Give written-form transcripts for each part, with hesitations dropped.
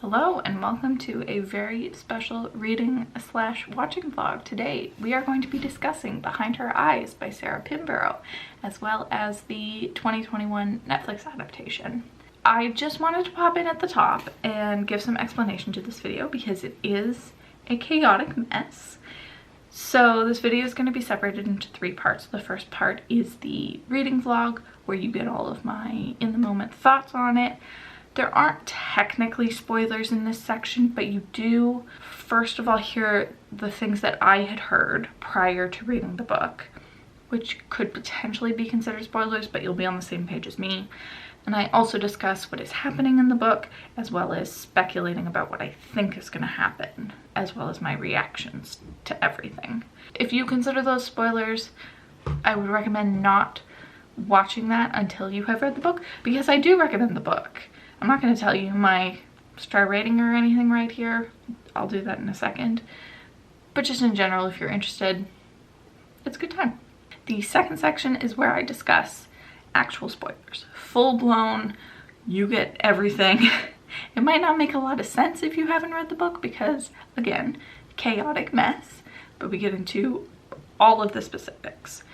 Hello and welcome to a very special reading / watching vlog. Today we are going to be discussing Behind Her Eyes by Sarah Pinborough, as well as the 2021 Netflix adaptation. I just wanted to pop in at the top and give some explanation to this video because it is a chaotic mess. So this video is going to be separated into 3 parts. The first part is the reading vlog where you get all of my in-the-moment thoughts on it. There aren't technically spoilers in this section, but you do first of all hear the things that I had heard prior to reading the book, which could potentially be considered spoilers, but you'll be on the same page as me. And I also discuss what is happening in the book, as well as speculating about what I think is going to happen, as well as my reactions to everything. If you consider those spoilers, I would recommend not watching that until you have read the book, because I do recommend the book. I'm not going to tell you my star rating or anything right here. I'll do that in a second. But just in general, if you're interested, it's a good time. The second section is where I discuss actual spoilers. Full blown, you get everything. It might not make a lot of sense if you haven't read the book because, again, chaotic mess. But we get into all of the specifics.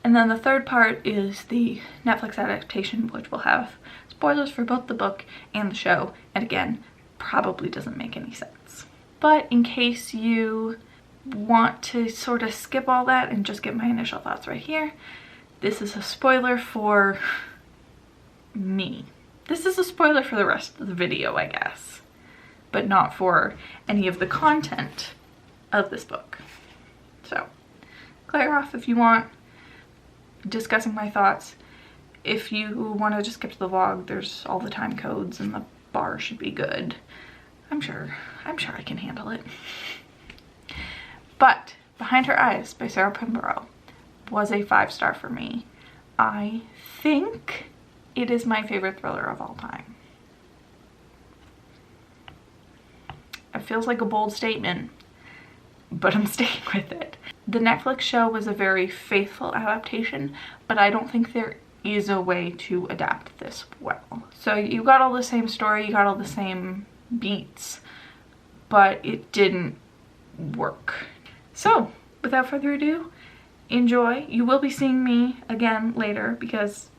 And then the third part is the Netflix adaptation, which will have spoilers for both the book and the show, and again, probably doesn't make any sense. But in case you want to sort of skip all that and just get my initial thoughts right here, this is a spoiler for me. This is a spoiler for the rest of the video, I guess, but not for any of the content of this book. So, clear off if you want, discussing my thoughts. If you want to just skip to the vlog, there's all the time codes and the bar should be good. I'm sure I can handle it. But Behind Her Eyes by Sarah Pinborough was a 5-star for me. I think it is my favorite thriller of all time. It feels like a bold statement, but I'm sticking with it. The Netflix show was a very faithful adaptation, but I don't think there is a way to adapt this well. So you got all the same story, you got all the same beats, but it didn't work. So without further ado, enjoy. You will be seeing me again later because,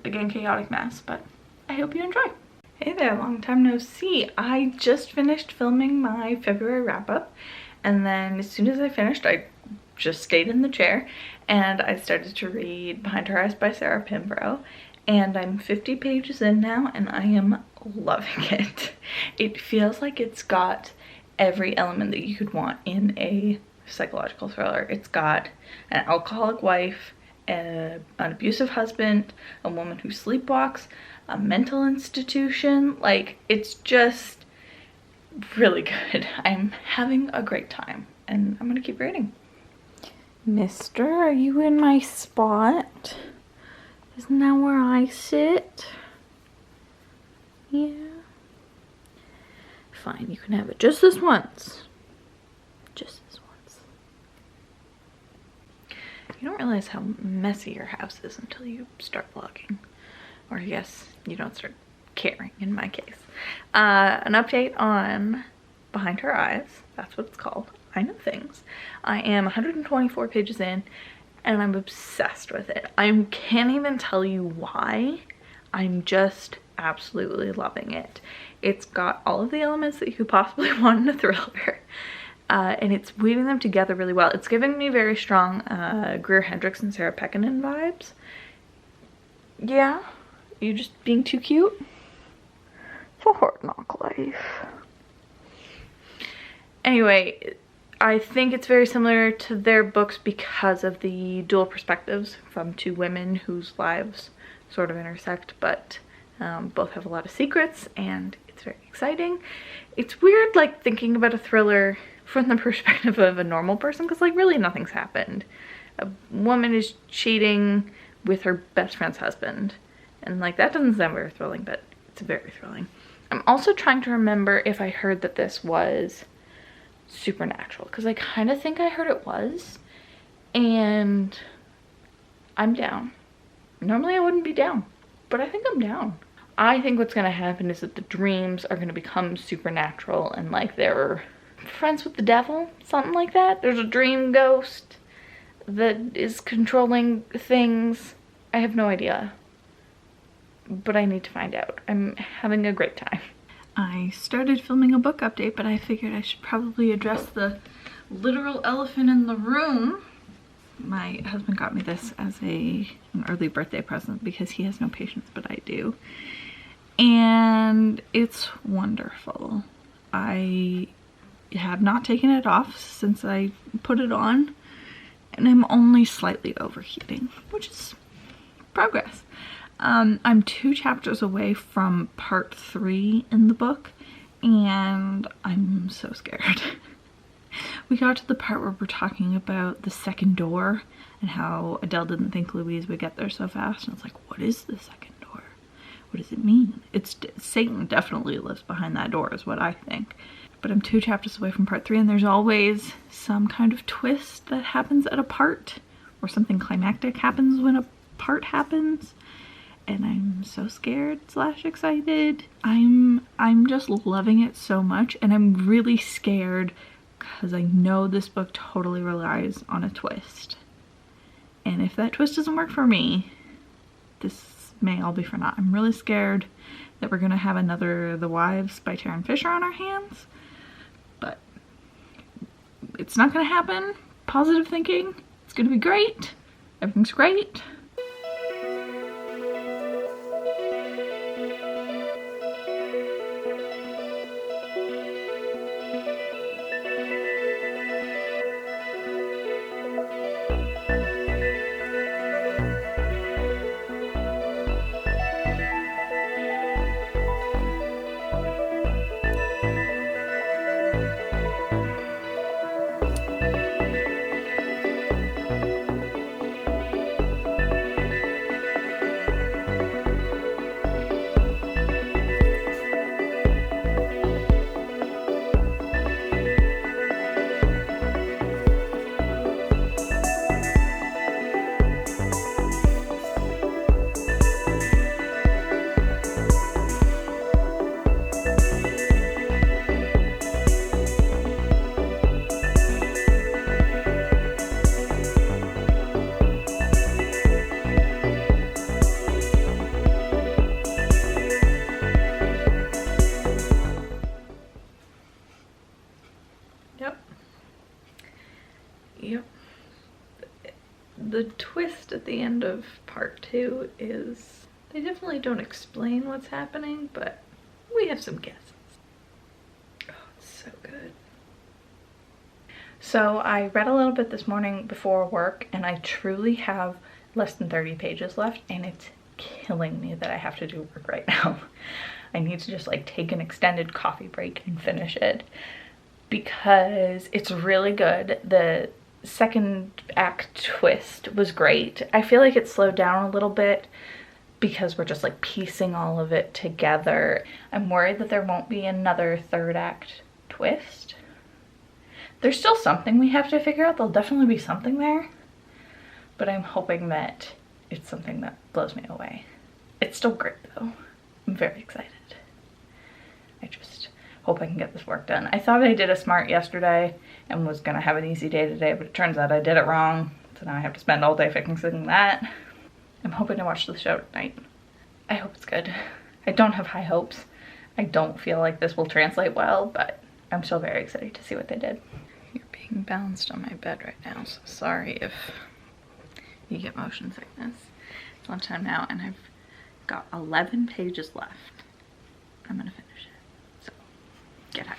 again, chaotic mess, but I hope you enjoy. Hey there, long time no see. I just finished filming my February wrap-up, and then as soon as I finished, I just stayed in the chair and I started to read Behind Her Eyes by Sarah Pinborough, and I'm 50 pages in now and I am loving it. It feels like it's got every element that you could want in a psychological thriller. It's got an alcoholic wife, an abusive husband, a woman who sleepwalks, a mental institution. Like, it's just really good. I'm having a great time and I'm gonna keep reading. Mister, are you in my spot? Isn't that where I sit? Yeah. Fine, you can have it just this once. Just this once. You don't realize how messy your house is until you start vlogging. Or I guess you don't start caring, in my case. An update on Behind Her Eyes. That's what it's called. I know things. I am 124 pages in and I'm obsessed with it. I can't even tell you why. I'm just absolutely loving it. It's got all of the elements that you could possibly want in a thriller. And it's weaving them together really well. It's giving me very strong Greer Hendricks and Sarah Pekkanen vibes. Yeah? You just being too cute? It's a hard knock life. Anyway, I think it's very similar to their books because of the dual perspectives from 2 women whose lives sort of intersect, but both have a lot of secrets and it's very exciting. It's weird, like, thinking about a thriller from the perspective of a normal person because, like, really nothing's happened. A woman is cheating with her best friend's husband and, like, that doesn't sound very thrilling, but it's very thrilling. I'm also trying to remember if I heard that this was supernatural because I kind of think I heard it was, and I'm down. Normally I wouldn't be down, but I think I'm down. I think what's gonna happen is that the dreams are gonna become supernatural and like they're friends with the devil, something like that. There's a dream ghost that is controlling things. I have no idea, but I need to find out. I'm having a great time. I started filming a book update, but I figured I should probably address the literal elephant in the room. My husband got me this as an early birthday present because he has no patience, but I do. And it's wonderful. I have not taken it off since I put it on, and I'm only slightly overheating, which is progress. I'm 2 chapters away from part 3 in the book, and I'm so scared. We got to the part where we're talking about the second door and how Adele didn't think Louise would get there so fast. And it's like, what is the second door? What does it mean? Satan definitely lives behind that door is what I think. But I'm 2 chapters away from part 3, and there's always some kind of twist that happens at a part, or something climactic happens when a part happens. And I'm so scared / excited. I'm just loving it so much, and I'm really scared because I know this book totally relies on a twist. And if that twist doesn't work for me, this may all be for naught. I'm really scared that we're gonna have another The Wives by Taryn Fisher on our hands, but it's not gonna happen. Positive thinking. It's gonna be great. Everything's great. Yep. The twist at the end of part 2 is, they definitely don't explain what's happening, but we have some guesses. Oh, it's so good. So I read a little bit this morning before work, and I truly have less than 30 pages left, and it's killing me that I have to do work right now. I need to just like take an extended coffee break and finish it because it's really good. The second act twist was great. I feel like it slowed down a little bit because we're just like piecing all of it together. I'm worried that there won't be another third act twist. There's still something we have to figure out. There'll definitely be something there, but I'm hoping that it's something that blows me away. It's still great though. I'm very excited. I just hope I can get this work done. I thought I did a smart yesterday and was gonna have an easy day today, but it turns out I did it wrong. So now I have to spend all day fixing that. I'm hoping to watch the show tonight. I hope it's good. I don't have high hopes. I don't feel like this will translate well, but I'm still very excited to see what they did. You're being balanced on my bed right now, so sorry if you get motion sickness. It's lunchtime now and I've got 11 pages left. I'm gonna finish it, so get hype.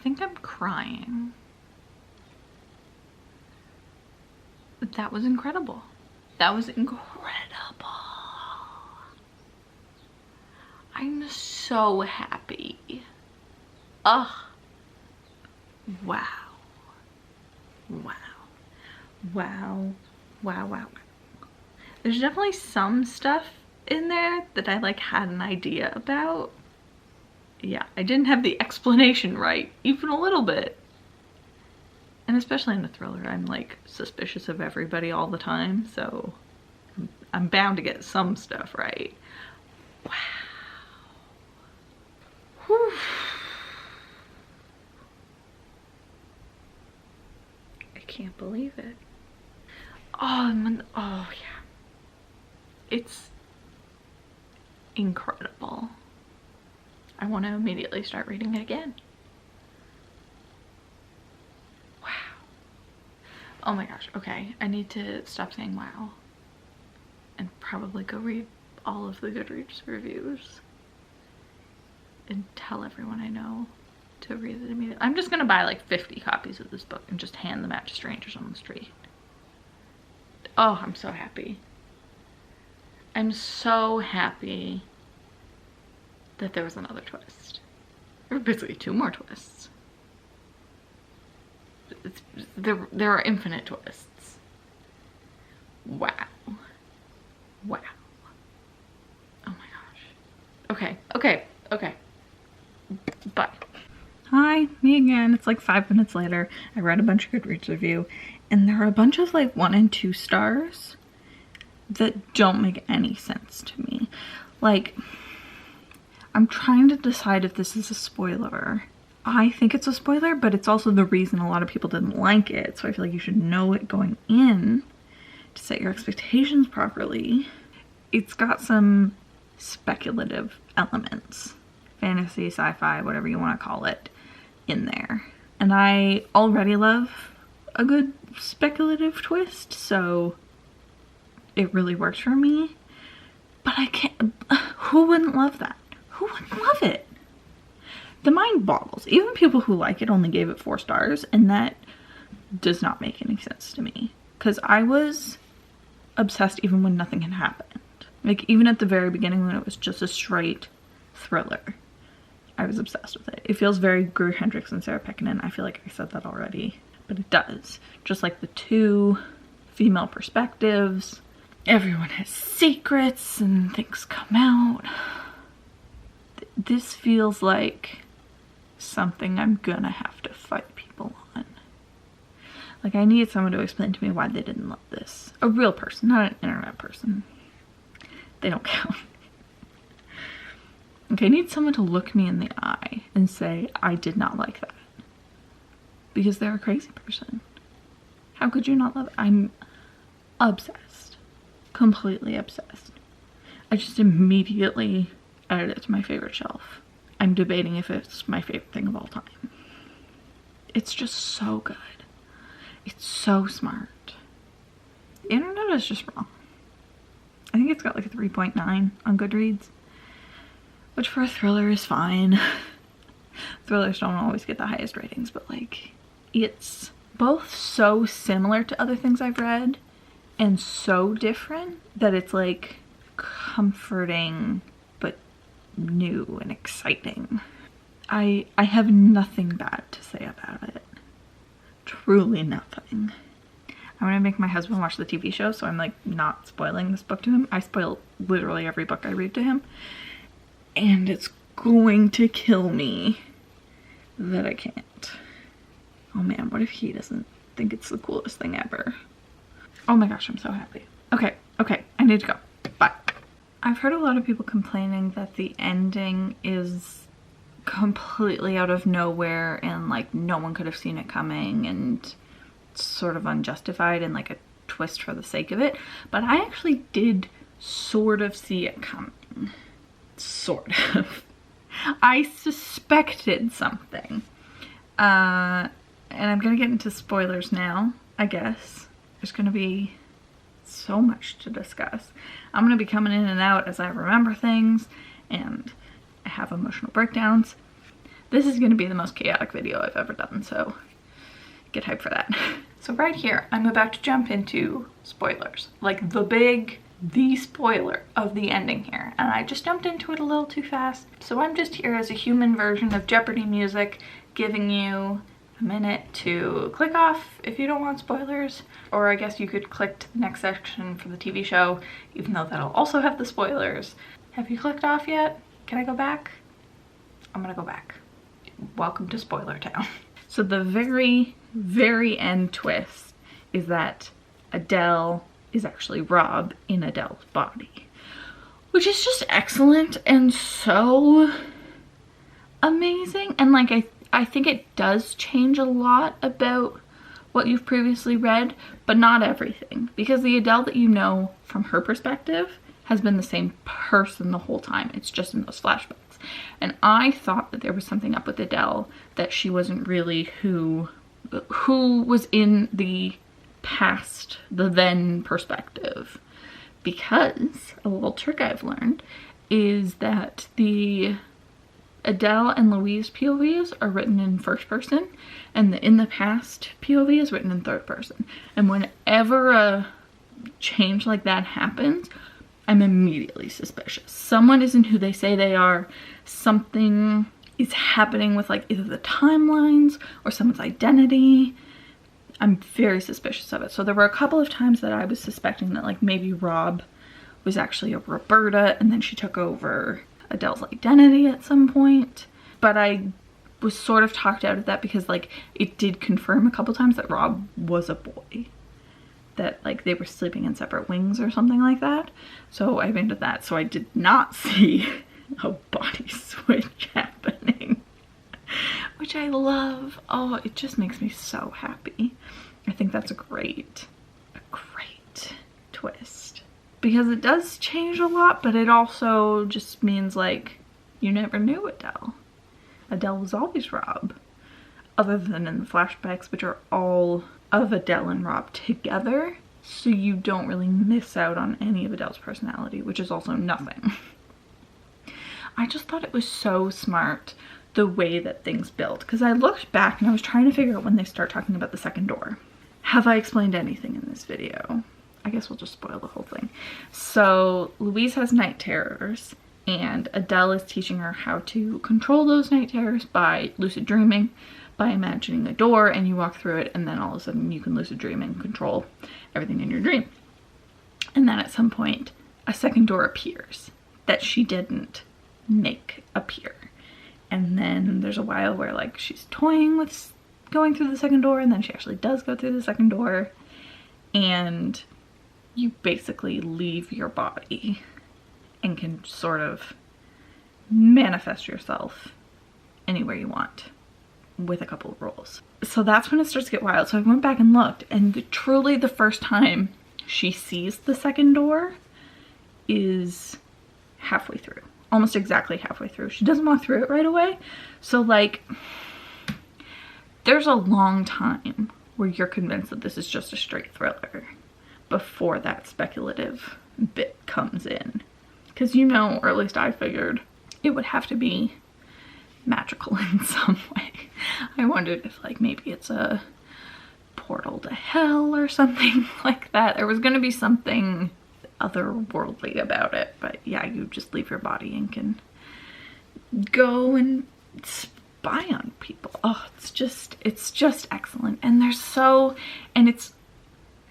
think I'm crying. That was incredible. That was incredible. I'm so happy. Ugh. Wow. Wow. Wow. Wow, wow. There's definitely some stuff in there that I like had an idea about. Yeah, I didn't have the explanation right, even a little bit. And especially in a thriller, I'm like suspicious of everybody all the time, so I'm bound to get some stuff right. Wow. Whew. I can't believe it. Oh yeah. It's incredible. I want to immediately start reading it again. Wow. Oh my gosh, okay. I need to stop saying wow and probably go read all of the Goodreads reviews and tell everyone I know to read it immediately. I'm just gonna buy like 50 copies of this book and just hand them out to strangers on the street. Oh, I'm so happy. I'm so happy that there was another twist. There were basically 2 more twists. There are infinite twists. Wow. Wow. Oh my gosh. Okay. Bye. Hi, me again. It's like 5 minutes later. I read a bunch of Goodreads review, and there are a bunch of like 1 and 2 stars that don't make any sense to me. Like, I'm trying to decide if this is a spoiler. I think it's a spoiler, but it's also the reason a lot of people didn't like it, so I feel like you should know it going in to set your expectations properly. It's got some speculative elements, fantasy, sci-fi, whatever you want to call it, in there. And I already love a good speculative twist, so it really works for me. But I can't, who wouldn't love that? Who wouldn't love it? The mind boggles. Even people who like it only gave it 4 stars, and that does not make any sense to me. Because I was obsessed even when nothing had happened. Like, even at the very beginning when it was just a straight thriller, I was obsessed with it. It feels very Greer Hendricks and Sarah Pinborough. I feel like I said that already, but it does. Just like the 2 female perspectives. Everyone has secrets and things come out. This feels like something I'm gonna have to fight people on. Like, I need someone to explain to me why they didn't love this. A real person, not an internet person. They don't count. Okay, I need someone to look me in the eye and say, I did not like that. Because they're a crazy person. How could you not love it? I'm obsessed. Completely obsessed. I just immediately added it to my favorite shelf. I'm debating if it's my favorite thing of all time. It's just so good. It's so smart. The internet is just wrong. I think it's got like a 3.9 on Goodreads, which for a thriller is fine. Thrillers don't always get the highest ratings, but like, it's both so similar to other things I've read and so different that it's like comforting but new and exciting. I have nothing bad to say about it. Truly nothing. I'm gonna make my husband watch the TV show, so I'm like not spoiling this book to him. I spoil literally every book I read to him, and it's going to kill me that I can't. Oh man, what if he doesn't think it's the coolest thing ever? Oh my gosh, I'm so happy. Okay, I need to go. Bye. I've heard a lot of people complaining that the ending is completely out of nowhere and like no one could have seen it coming and sort of unjustified and like a twist for the sake of it. But I actually did sort of see it coming. Sort of. I suspected something. And I'm gonna get into spoilers now, I guess. There's gonna be so much to discuss. I'm gonna be coming in and out as I remember things and I have emotional breakdowns. This is gonna be the most chaotic video I've ever done, so get hyped for that. So right here, I'm about to jump into spoilers. Like the spoiler of the ending here. And I just jumped into it a little too fast. So I'm just here as a human version of Jeopardy music, giving you a minute to click off if you don't want spoilers. Or I guess you could click to the next section for the TV show, even though that'll also have the spoilers. Have you clicked off yet? Can I go back? I'm gonna go back. Welcome to Spoiler Town. So the very, very end twist is that Adele is actually Rob in Adele's body, which is just excellent and so amazing. And like I think it does change a lot about what you've previously read, but not everything, because the Adele that you know from her perspective has been the same person the whole time. It's just in those flashbacks. And I thought that there was something up with Adele, that she wasn't really who was in the past, the then perspective, because a little trick I've learned is that the Adele and Louise POVs are written in first person, and the in the past POV is written in third person. And whenever a change like that happens, I'm immediately suspicious. Someone isn't who they say they are. Something is happening with like either the timelines or someone's identity. I'm very suspicious of it. So there were a couple of times that I was suspecting that like maybe Rob was actually a Roberta and then she took over Adele's identity at some point. But I was sort of talked out of that because like it did confirm a couple times that Rob was a boy. That like they were sleeping in separate wings or something like that. So I went with that. So I did not see a body switch happening, which I love. Oh, it just makes me so happy. I think that's a great twist, because it does change a lot, but it also just means like you never knew Adele. Adele was always Rob, other than in the flashbacks, which are all of Adele and Rob together, so you don't really miss out on any of Adele's personality, which is also nothing. I just thought it was so smart the way that things built, because I looked back and I was trying to figure out when they start talking about the second door. Have I explained anything in this video? I guess we'll just spoil the whole thing. So Louise has night terrors, and Adele is teaching her how to control those night terrors by lucid dreaming, by imagining a door and you walk through it, and then all of a sudden you can lucid dream and control everything in your dream. And then at some point a second door appears that she didn't make appear. And then there's a while where like she's toying with going through the second door, and then she actually does go through the second door, and you basically leave your body and can sort of manifest yourself anywhere you want with a couple of rules. So that's when it starts to get wild. So I went back and looked, and truly the first time she sees the second door is halfway through, almost exactly halfway through. She doesn't walk through it right away. So like there's a long time where you're convinced that this is just a straight thriller before that speculative bit comes in. Because you know, or at least I figured, it would have to be magical in some way. I wondered if like maybe it's a portal to hell or something like that. There was going to be something otherworldly about it, but yeah, you just leave your body and can go and spy on people. Oh, it's just excellent. And and it's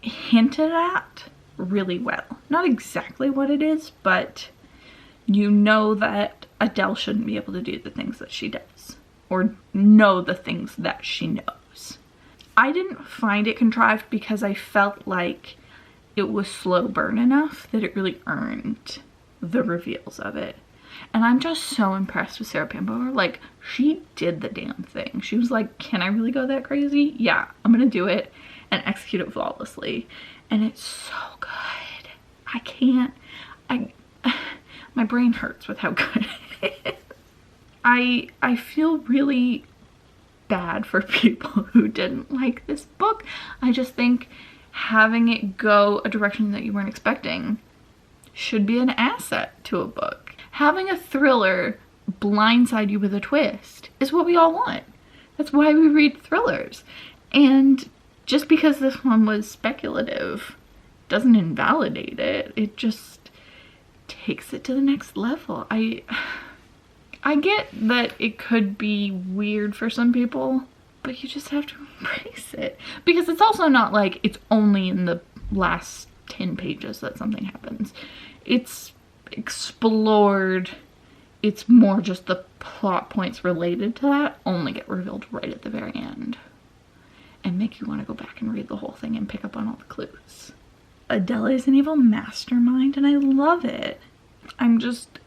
hinted at really well. Not exactly what it is, but you know that Adele shouldn't be able to do the things that she does, or know the things that she knows. I didn't find it contrived because I felt like it was slow burn enough that it really earned the reveals of it. And I'm just so impressed with Sarah Pinborough. Like, she did the damn thing. She was like, can I really go that crazy? Yeah, I'm gonna do it and execute it flawlessly. And it's so good. My brain hurts with how good it is. I feel really bad for people who didn't like this book. I just think having it go a direction that you weren't expecting should be an asset to a book. Having a thriller blindside you with a twist is what we all want. That's why we read thrillers. And just because this one was speculative doesn't invalidate it. It just takes it to the next level. I get that it could be weird for some people, but you just have to embrace it. Because it's also not like it's only in the last 10 pages that something happens. It's explored. It's more just the plot points related to that only get revealed right at the very end and make you want to go back and read the whole thing and pick up on all the clues. Adele is an evil mastermind and I love it. I'm just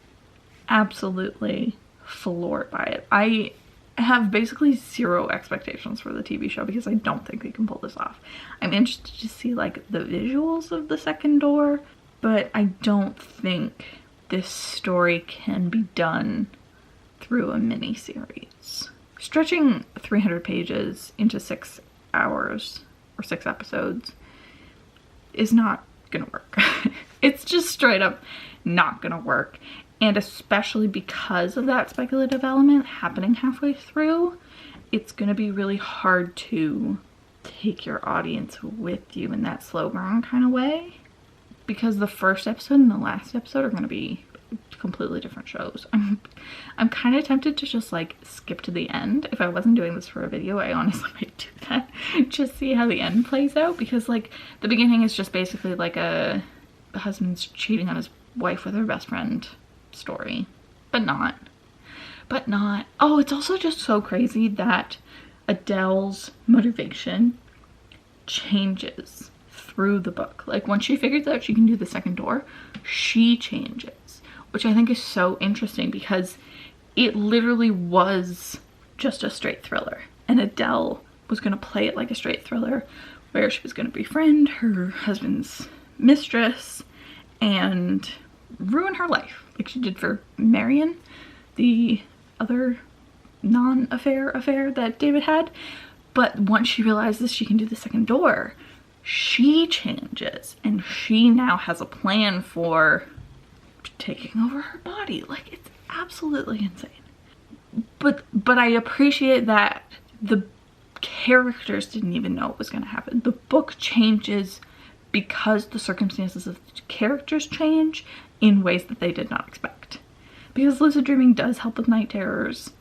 absolutely floored by it. I have basically zero expectations for the TV show because I don't think they can pull this off. I'm interested to see like the visuals of the second door, but I don't think this story can be done through a mini series. Stretching 300 pages into 6 hours or 6 episodes is not gonna work. It's just straight up not gonna work. And especially because of that speculative element happening halfway through, it's gonna be really hard to take your audience with you in that slow burn kind of way. Because the first episode and the last episode are gonna be completely different shows. I'm kind of tempted to just like skip to the end. If I wasn't doing this for a video, I honestly might do that. Just see how the end plays out, because like the beginning is just basically like a husband's cheating on his wife with her best friend story, but not. Oh, it's also just so crazy that Adele's motivation changes through the book. Like once she figures out she can do the second door, she changes, which I think is so interesting because it literally was just a straight thriller and Adele was going to play it like a straight thriller where she was going to befriend her husband's mistress and ruin her life like she did for Marion, the other affair that David had. But once she realizes she can do the second door, she changes and she now has a plan for taking over her body. Like, it's absolutely insane. But I appreciate that the characters didn't even know what was going to happen. The book changes because the circumstances of the characters change in ways that they did not expect. Because lucid dreaming does help with night terrors.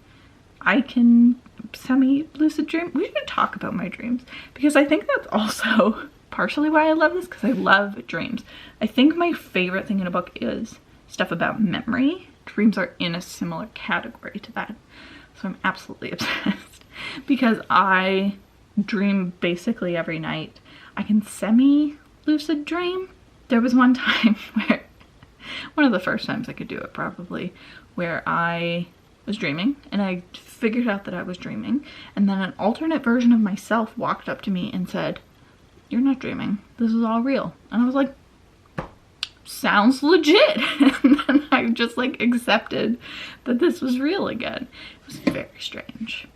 I can semi-lucid dream. We should talk about my dreams because I think that's also partially why I love this, because I love dreams. I think my favorite thing in a book is stuff about memory. Dreams are in a similar category to that. So I'm absolutely obsessed because I dream basically every night. I can semi-lucid dream. There was one time where, one of the first times I could do it probably, where I was dreaming and I figured out that I was dreaming, and then an alternate version of myself walked up to me and said, "You're not dreaming, this is all real." And I was like, sounds legit. And then I just like accepted that this was real again. It was very strange.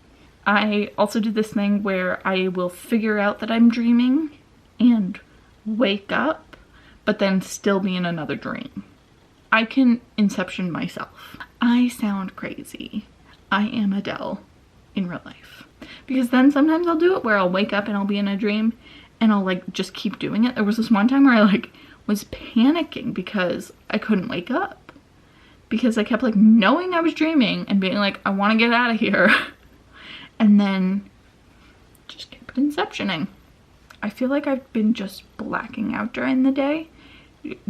I also do this thing where I will figure out that I'm dreaming and wake up, but then still be in another dream. I can inception myself. I sound crazy. I am Adele in real life. Because then sometimes I'll do it where I'll wake up and I'll be in a dream and I'll like just keep doing it. There was this one time where I like was panicking because I couldn't wake up. Because I kept like knowing I was dreaming and being like, I want to get out of here. And then just kept inceptioning. I feel like I've been just blacking out during the day,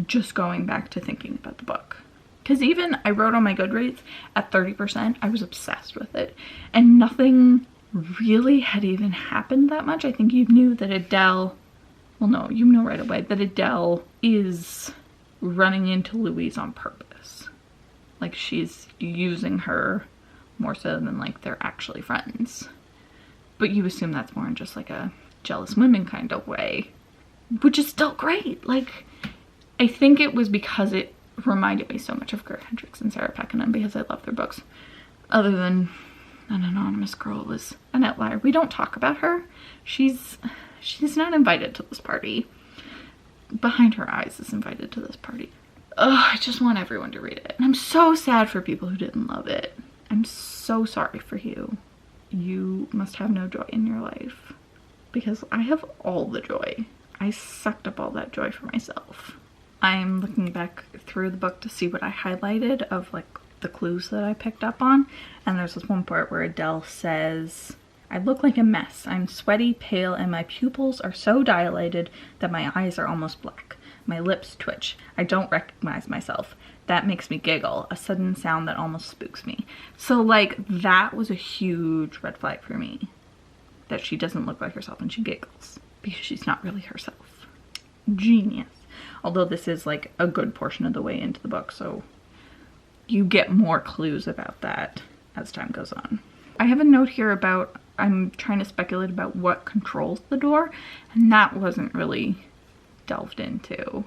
just going back to thinking about the book. Because even I wrote on my Goodreads at 30%, I was obsessed with it. And nothing really had even happened that much. I think you knew that Adele, well no, you know right away that Adele is running into Louise on purpose. Like she's using her more so than like they're actually friends. But you assume that's more in just like a jealous women kind of way, which is still great. Like, I think it was because it reminded me so much of Greg Hendricks and Sarah Pinborough because I love their books. Other than an anonymous girl was an outlier. We don't talk about her. She's not invited to this party. Behind Her Eyes is invited to this party. Ugh, I just want everyone to read it. And I'm so sad for people who didn't love it. I'm so sorry for you. You must have no joy in your life. Because I have all the joy. I sucked up all that joy for myself. I'm looking back through the book to see what I highlighted of like the clues that I picked up on. And there's this one part where Adele says, I look like a mess. I'm sweaty, pale, and my pupils are so dilated that my eyes are almost black. My lips twitch. I don't recognize myself. That makes me giggle. A sudden sound that almost spooks me. So like that was a huge red flag for me. That she doesn't look like herself and she giggles. Because she's not really herself. Genius. Although this is like a good portion of the way into the book, so you get more clues about that as time goes on. I have a note here about, I'm trying to speculate about what controls the door, and that wasn't really delved into.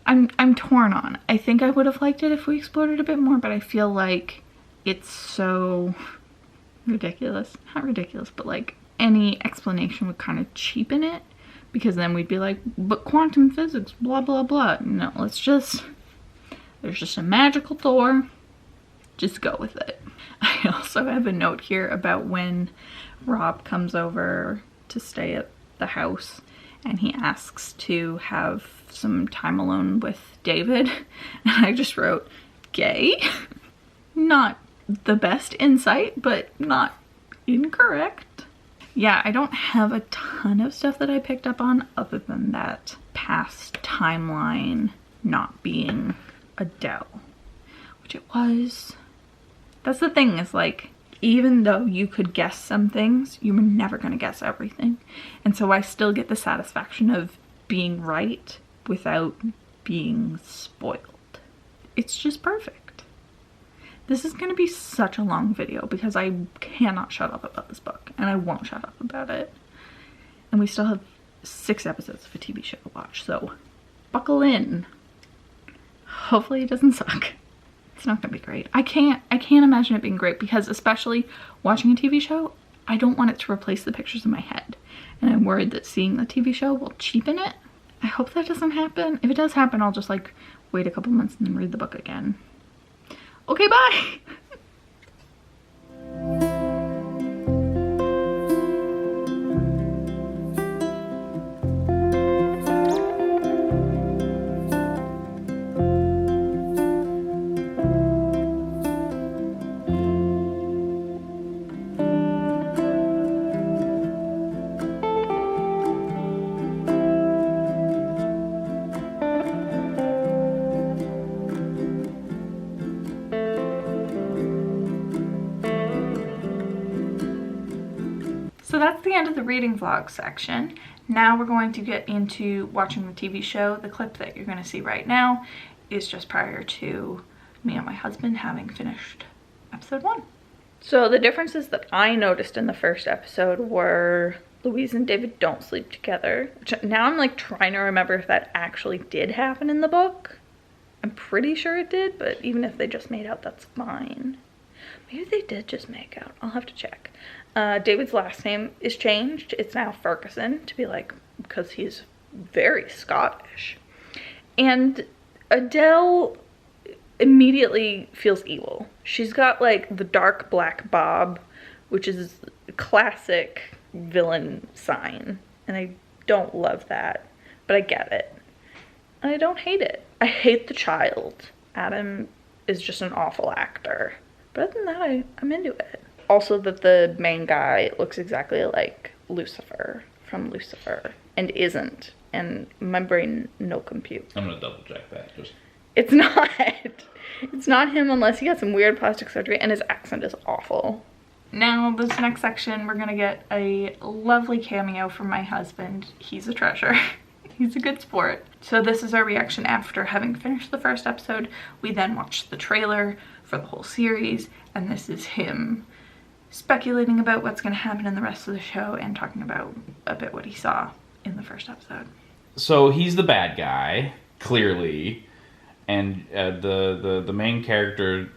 I'm torn on. I think I would have liked it if we explored it a bit more, but I feel like it's so ridiculous. Not ridiculous, but like any explanation would kind of cheapen it, because then we'd be like, but quantum physics, blah, blah, blah. No, there's just a magical door. Just go with it. I also have a note here about when Rob comes over to stay at the house and he asks to have some time alone with David. And I just wrote, gay? Not the best insight, but not incorrect. Yeah, I don't have a ton of stuff that I picked up on other than that past timeline not being Adele, which it was. That's the thing, is like, even though you could guess some things, you were never going to guess everything. And so I still get the satisfaction of being right without being spoiled. It's just perfect. This is going to be such a long video because I cannot shut up about this book, and I won't shut up about it. And we still have 6 episodes of a TV show to watch, so buckle in. Hopefully it doesn't suck. It's not gonna be great. I can't imagine it being great, because especially watching a TV show, I don't want it to replace the pictures in my head. And I'm worried that seeing the TV show will cheapen it. I hope that doesn't happen. If it does happen, I'll just like wait a couple months and then read the book again. Okay, bye! So that's the end of the reading vlog section. Now we're going to get into watching the TV show. The clip that you're going to see right now is just prior to me and my husband having finished episode 1. So the differences that I noticed in the first episode were Louise and David don't sleep together. Which now I'm like trying to remember if that actually did happen in the book. I'm pretty sure it did, but even if they just made out, that's fine. Maybe they did just make out. I'll have to check. David's last name is changed. It's now Ferguson, to be like, because he's very Scottish. And Adele immediately feels evil. She's got like the dark black bob, which is a classic villain sign. And I don't love that, but I get it. And I don't hate it. I hate the child. Adam is just an awful actor. But other than that, I'm into it. Also that the main guy looks exactly like Lucifer from Lucifer and isn't. And my brain no compute. I'm gonna double check that. It's not. It's not him unless he got some weird plastic surgery, and his accent is awful. Now this next section, we're gonna get a lovely cameo from my husband. He's a treasure. He's a good sport. So this is our reaction after having finished the first episode. We then watched the trailer for the whole series, and this is him speculating about what's going to happen in the rest of the show and talking about a bit what he saw in the first episode. So he's the bad guy, clearly, and the main character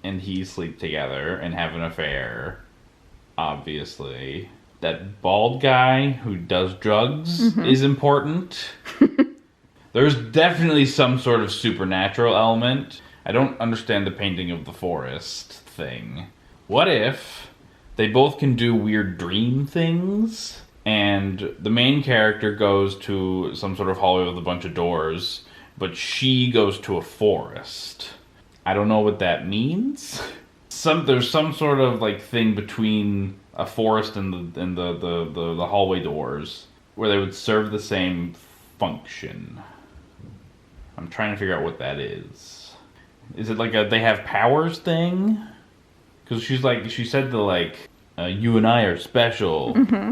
and he sleep together and have an affair, obviously. That bald guy who does drugs is important. There's definitely some sort of supernatural element. I don't understand the painting of the forest thing. What if they both can do weird dream things, and the main character goes to some sort of hallway with a bunch of doors, but she goes to a forest? I don't know what that means. There's some sort of like thing between a forest and the hallway doors where they would serve the same function. I'm trying to figure out what that is. Is it like they have powers thing? Because she said you and I are special. Mm-hmm.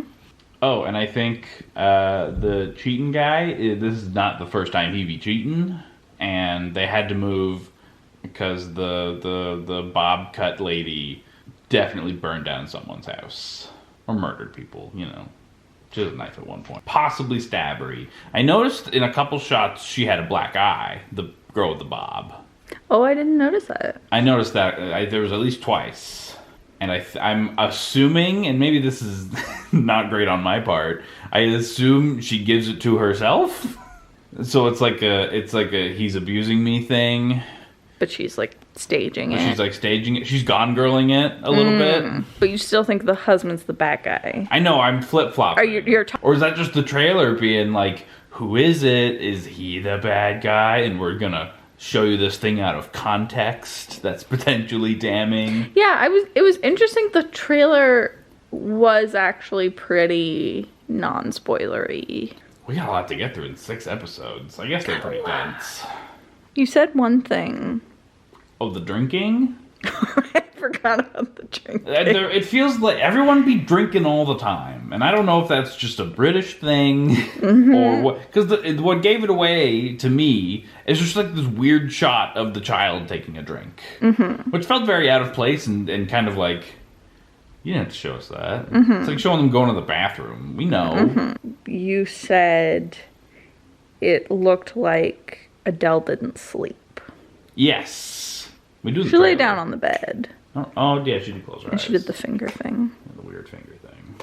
Oh, and I think the cheating guy, this is not the first time he be cheating, and they had to move because the bob cut lady definitely burned down someone's house. Or murdered people, you know. She had a knife at one point. Possibly stabbery. I noticed in a couple shots she had a black eye, the girl with the bob. Oh, I didn't notice that. I noticed that. There was at least twice. And I'm assuming, and maybe this is not great on my part, I assume she gives it to herself. So it's like a he's abusing me thing. But she's like staging it. She's like staging it. She's gone girling it a little bit. But you still think the husband's the bad guy. I know, I'm flip-flopping. Are you're or is that just the trailer being like, who is it? Is he the bad guy? And we're gonna show you this thing out of context that's potentially damning. Yeah, it was interesting. The trailer was actually pretty non-spoilery. We got a lot to get through in 6 episodes. I guess they're pretty dense. You said one thing. Oh, the drinking? I forgot about the drinking. It feels like everyone be drinking all the time. And I don't know if that's just a British thing or what. Because what gave it away to me is just like this weird shot of the child taking a drink. Which felt very out of place and kind of like, you didn't have to show us that. It's like showing them going to the bathroom. We know. You said it looked like Adele didn't sleep. Yes. We do. She lay down on the bed. Oh, yeah, she did close her eyes. And she did the finger thing. The weird finger thing.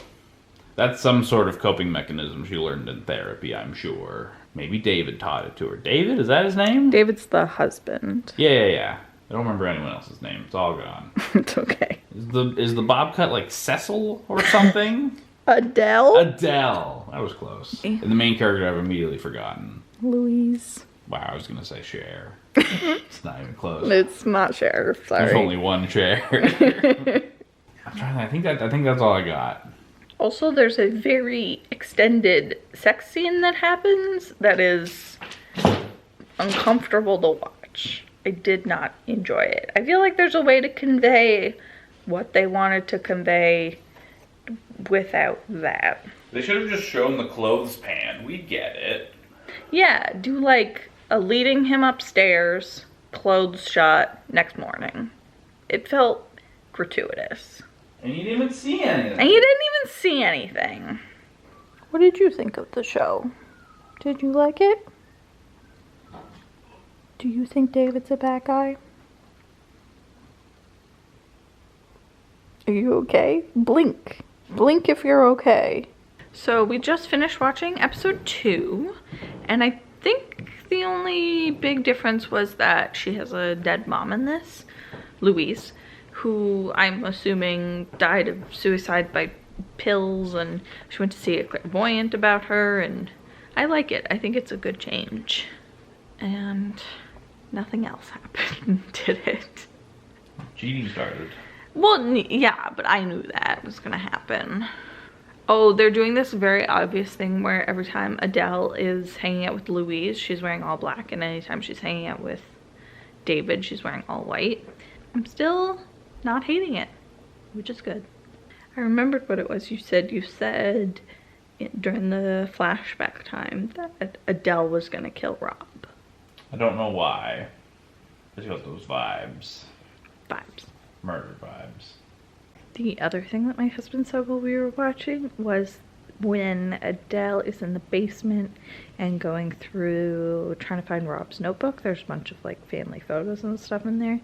That's some sort of coping mechanism she learned in therapy, I'm sure. Maybe David taught it to her. David? Is that his name? David's the husband. Yeah. I don't remember anyone else's name. It's all gone. It's okay. Is the bob cut like Cecil or something? Adele? Adele. That was close. And the main character I've immediately forgotten. Louise. Wow, I was going to say Cher. It's not even close. It's not Cher, sorry. There's only one Cher. I think that's all I got. Also, there's a very extended sex scene that happens that is uncomfortable to watch. I did not enjoy it. I feel like there's a way to convey what they wanted to convey without that. They should have just shown the clothespan. We'd get it. Yeah, do like a leading him upstairs, clothes shot next morning. It felt gratuitous. And you didn't even see anything. And you didn't even see anything. What did you think of the show? Did you like it? Do you think David's a bad guy? Are you okay? Blink. Blink if you're okay. So we just finished watching episode 2, and I think the only big difference was that she has a dead mom in this, Louise, who I'm assuming died of suicide by pills, and she went to see a clairvoyant about her, and I like it. I think it's a good change. And nothing else happened, did it? Cheating started. Well, yeah, but I knew that was gonna happen. Oh, they're doing this very obvious thing where every time Adele is hanging out with Louise, she's wearing all black, and anytime she's hanging out with David, she's wearing all white. I'm still not hating it, which is good. I remembered what it was you said. You said during the flashback time that Adele was gonna kill Rob. I don't know why. I just got those vibes. Vibes. Murder vibes. The other thing that my husband said while we were watching was when Adele is in the basement and going through trying to find Rob's notebook. There's a bunch of like family photos and stuff in there,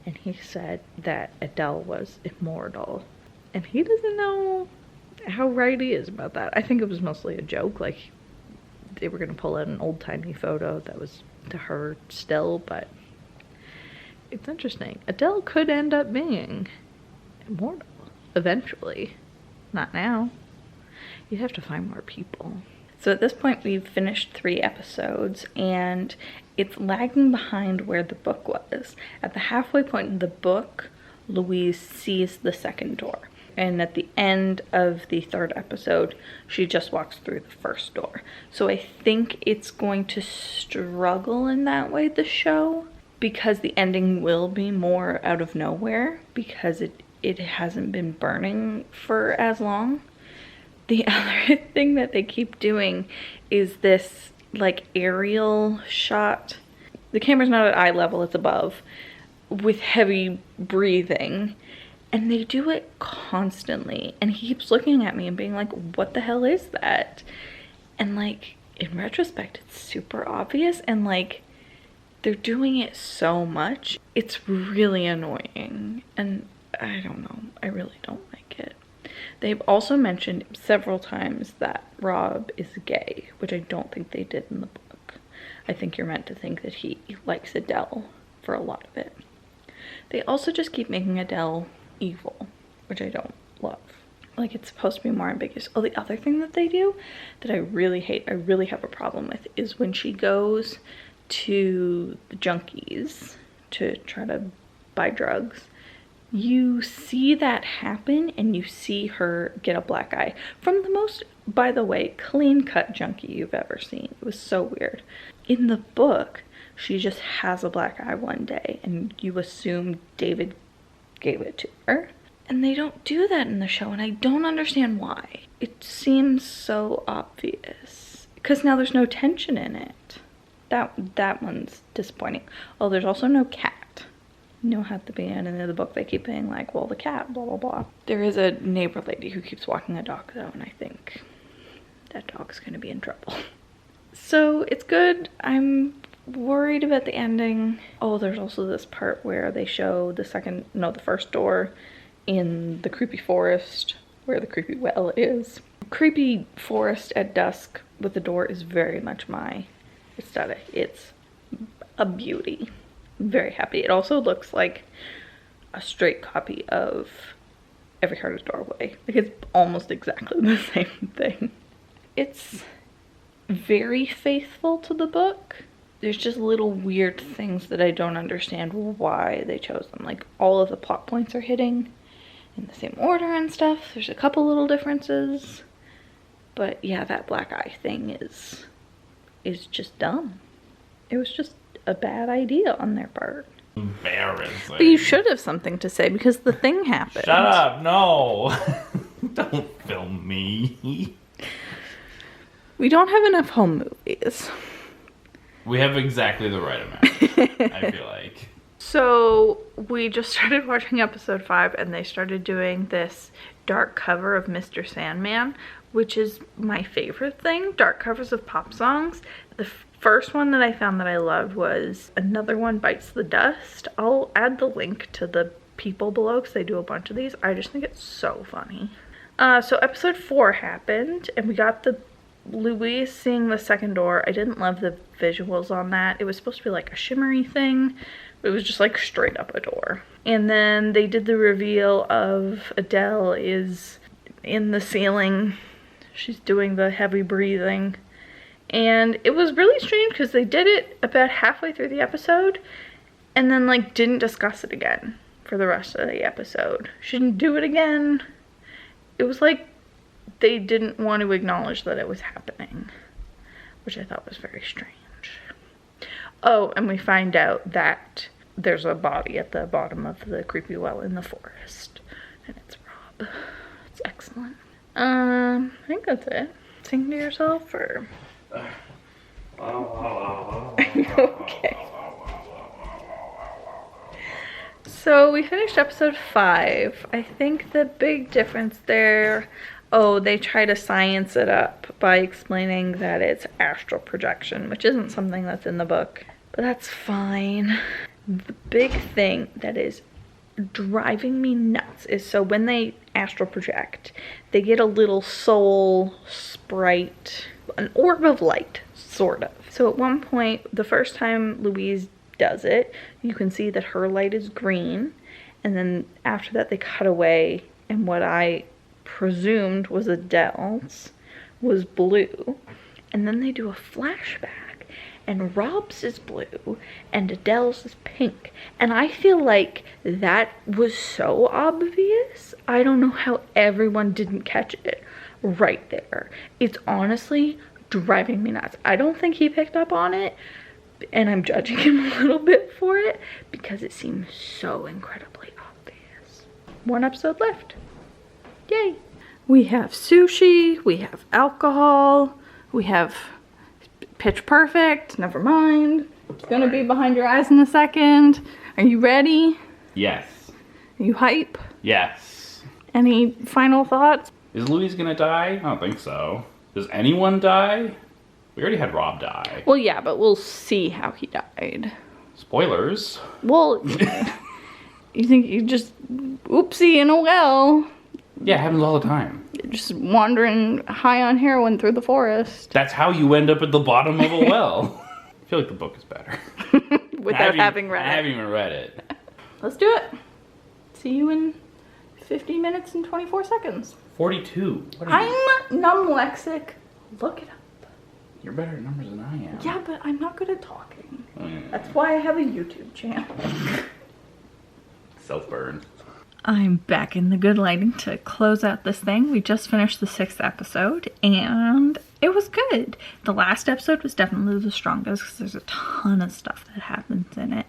and he said that Adele was immortal, and he doesn't know how right he is about that. I think it was mostly a joke, like they were gonna pull out an old-timey photo that was to her still, but It's interesting. Adele could end up being immortal eventually. Not now. You'd have to find more people. So at this point we've finished 3 episodes and it's lagging behind where the book was. At the halfway point in the book, Louise sees the second door. And at the end of the 3rd episode, she just walks through the first door. So I think it's going to struggle in that way, the show, because the ending will be more out of nowhere because it hasn't been burning for as long. The other thing that they keep doing is this like aerial shot. The camera's not at eye level, it's above, with heavy breathing. And they do it constantly. And he keeps looking at me and being like, what the hell is that? And like, in retrospect, it's super obvious. And like, they're doing it so much. It's really annoying. And I don't know. I really don't like it. They've also mentioned several times that Rob is gay, which I don't think they did in the book. I think you're meant to think that he likes Adele for a lot of it. They also just keep making Adele evil, which I don't love. Like, it's supposed to be more ambiguous. Oh, the other thing that they do that I really hate, I really have a problem with, is when she goes to the junkies to try to buy drugs. You see that happen and you see her get a black eye from the most, by the way, clean-cut junkie you've ever seen. It was so weird. In the book, she just has a black eye one day and you assume David gave it to her. And they don't do that in the show and I don't understand why. It seems so obvious because now there's no tension in it. That one's disappointing. Oh, there's also no cat. You know, at the beginning of the book they keep being like, well, the cat, blah blah blah. There is a neighbor lady who keeps walking a dog though, and I think that dog's gonna be in trouble. So it's good. I'm worried about the ending. Oh, there's also this part where they show the first door in the creepy forest where the creepy well is. Creepy forest at dusk with the door is very much my aesthetic. It's a beauty. I'm very happy. It also looks like a straight copy of Every Heart is Doorway. Like, it's almost exactly the same thing. It's very faithful to the book. There's just little weird things that I don't understand why they chose them. Like, all of the plot points are hitting in the same order and stuff. There's a couple little differences. But yeah, that black eye thing is just dumb. It was just a bad idea on their part. Embarrassing. But you should have something to say because the thing happened. Shut up, no. Don't film me. We don't have enough home movies. We have exactly the right amount, I feel like. So we just started watching episode 5 and they started doing this dark cover of Mr. Sandman, which is my favorite thing, dark covers of pop songs. The first one that I found that I loved was Another One Bites the Dust. I'll add the link to the people below because they do a bunch of these. I just think it's so funny. So episode 4 happened and we got the Louise seeing the second door. I didn't love the visuals on that. It was supposed to be like a shimmery thing. It was just like straight up a door. And then they did the reveal of Adele is in the ceiling. She's doing the heavy breathing. And it was really strange because they did it about halfway through the episode and then like didn't discuss it again for the rest of the episode. She didn't do it again. It was like they didn't want to acknowledge that it was happening, which I thought was very strange. Oh, and we find out that there's a body at the bottom of the creepy well in the forest, and it's Rob. It's excellent. I think that's it. Sing to yourself, or okay. So we finished episode 5. I think the big difference there, oh, they try to science it up by explaining that it's astral projection, which isn't something that's in the book, but that's fine. The big thing that is driving me nuts is, so when they astral project, they get a little soul sprite, an orb of light, sort of. So at one point, the first time Louise does it. You can see that her light is green, and then after that they cut away, and what I presumed was Adele's was blue, and then they do a flashback, and Rob's is blue and Adele's is pink, and I feel like that was so obvious. I don't know how everyone didn't catch it right there. It's honestly driving me nuts. I don't think he picked up on it, and I'm judging him a little bit for it because it seems so incredibly obvious. One episode left. Yay. We have sushi, we have alcohol, we have Pitch Perfect, never mind. It's gonna be behind your eyes in a second. Are you ready? Yes. Are you hype? Yes. Any final thoughts? Is Louise gonna die? I don't think so. Does anyone die? We already had Rob die. Well, yeah, but we'll see how he died. Spoilers. Well, you think you just oopsie in a well. Yeah, it happens all the time. Just wandering high on heroin through the forest. That's how you end up at the bottom of a well. I feel like the book is better. Without having read it. I haven't even read it. Let's do it. See you in 50 minutes and 24 seconds. 42. I'm numlexic. Look it up. You're better at numbers than I am. Yeah, but I'm not good at talking. Mm. That's why I have a YouTube channel. Self-burn. I'm back in the good lighting to close out this thing. We just finished the 6th episode, and it was good. The last episode was definitely the strongest because there's a ton of stuff that happens in it.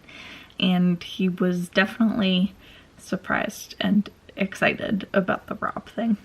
And he was definitely surprised and excited about the Rob thing.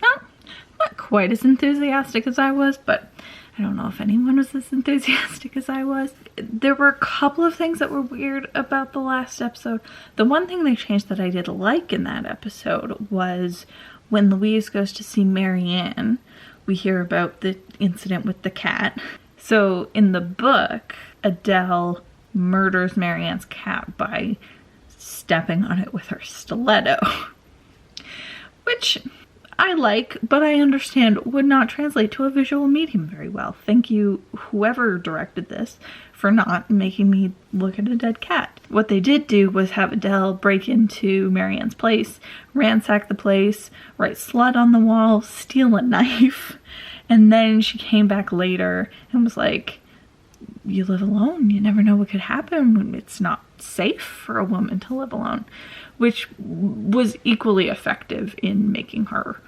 Not quite as enthusiastic as I was, but I don't know if anyone was as enthusiastic as I was. There were a couple of things that were weird about the last episode. The one thing they changed that I did like in that episode was when Louise goes to see Marianne, we hear about the incident with the cat. So in the book, Adele murders Marianne's cat by stepping on it with her stiletto. Which I like, but I understand would not translate to a visual medium very well. Thank you, whoever directed this, for not making me look at a dead cat. What they did do was have Adele break into Marianne's place, ransack the place, write slut on the wall, steal a knife, and then she came back later and was like, you live alone, you never know what could happen. It's not safe for a woman to live alone, which was equally effective in making her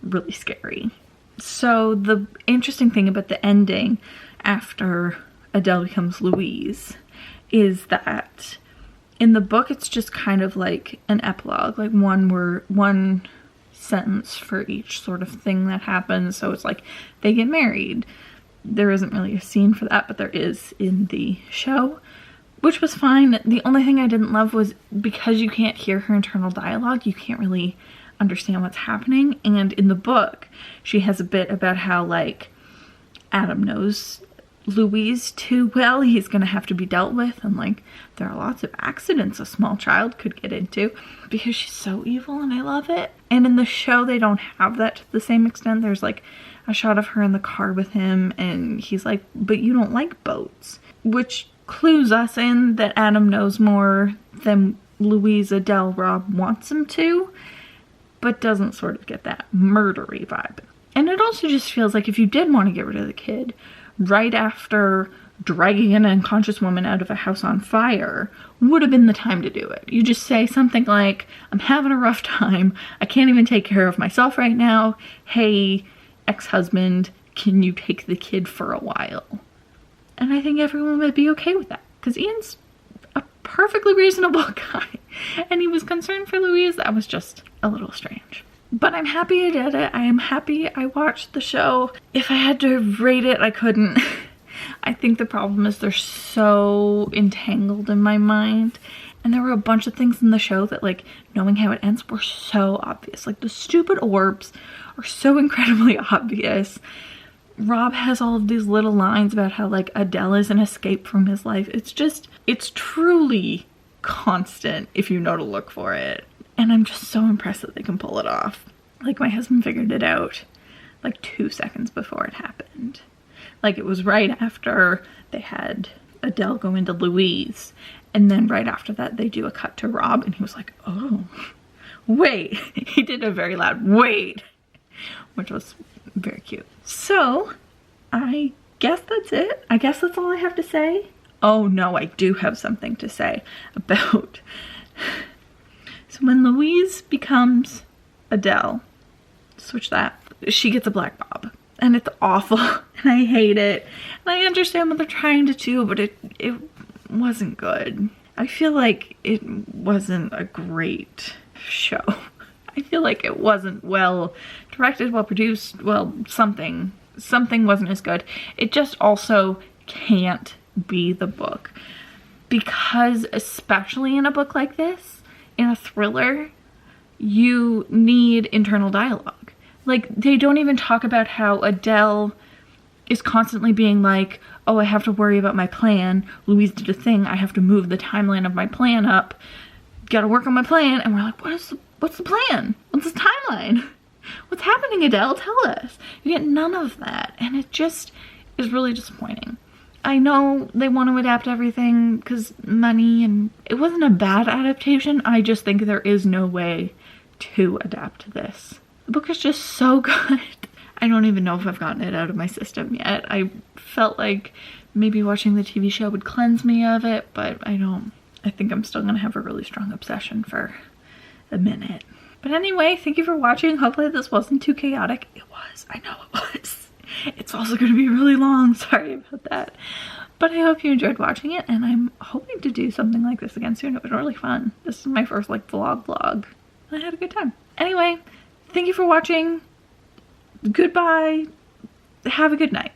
really scary. So the interesting thing about the ending after Adele becomes Louise is that in the book it's just kind of like an epilogue, like one sentence for each sort of thing that happens. So it's like they get married. There isn't really a scene for that, but there is in the show, which was fine. The only thing I didn't love was because you can't hear her internal dialogue, you can't really understand what's happening. And in the book, she has a bit about how, like, Adam knows Louise too well. He's gonna have to be dealt with, and, like, there are lots of accidents a small child could get into because she's so evil, and I love it. And in the show, they don't have that to the same extent. There's, like, a shot of her in the car with him, and he's like, but you don't like boats, which clues us in that Adam knows more than Louise, Adele, Rob wants him to, but doesn't sort of get that murdery vibe. And it also just feels like if you did want to get rid of the kid, right after dragging an unconscious woman out of a house on fire would have been the time to do it. You just say something like, I'm having a rough time, I can't even take care of myself right now, hey, ex-husband, can you take the kid for a while? And I think everyone would be okay with that, because Ian's a perfectly reasonable guy, and he was concerned for Louise. That was just a little strange. But I'm happy I did it. I am happy I watched the show. If I had to rate it, I couldn't. I think the problem is they're so entangled in my mind. And there were a bunch of things in the show that, like, knowing how it ends were so obvious. Like, the stupid orbs are so incredibly obvious. Rob has all of these little lines about how, like, Adele is an escape from his life. It's truly constant if you know to look for it. And I'm just so impressed that they can pull it off. Like, my husband figured it out, like, 2 seconds before it happened. Like, it was right after they had Adele go into Louise, And then right after that, they do a cut to Rob, and he was like, oh, wait. He did a very loud wait, which was very cute. So I guess that's it. I guess that's all I have to say. Oh no, I do have something to say about. So when Louise becomes Adele, switch that, she gets a black bob. And it's awful, and I hate it. And I understand what they're trying to do, but it wasn't good. I feel like it wasn't a great show. I feel like it wasn't well directed, well produced, well something wasn't as good. It just also can't be the book. Because especially in a book like this, in a thriller, you need internal dialogue. Like, they don't even talk about how Adele is constantly being like, oh, I have to worry about my plan. Louise did a thing. I have to move the timeline of my plan up. Gotta work on my plan. And we're like, what's the plan? What's the timeline? What's happening, Adele? Tell us. You get none of that. And it just is really disappointing. I know they want to adapt everything because money, and it wasn't a bad adaptation. I just think there is no way to adapt this. The book is just so good. I don't even know if I've gotten it out of my system yet. I felt like maybe watching the TV show would cleanse me of it, but I don't. I think I'm still gonna have a really strong obsession for a minute. But anyway, thank you for watching. Hopefully this wasn't too chaotic. It was. I know it was. It's also gonna be really long. Sorry about that. But I hope you enjoyed watching it, and I'm hoping to do something like this again soon. It was really fun. This is my first like vlog. I had a good time. Anyway, thank you for watching. Goodbye. Have a good night.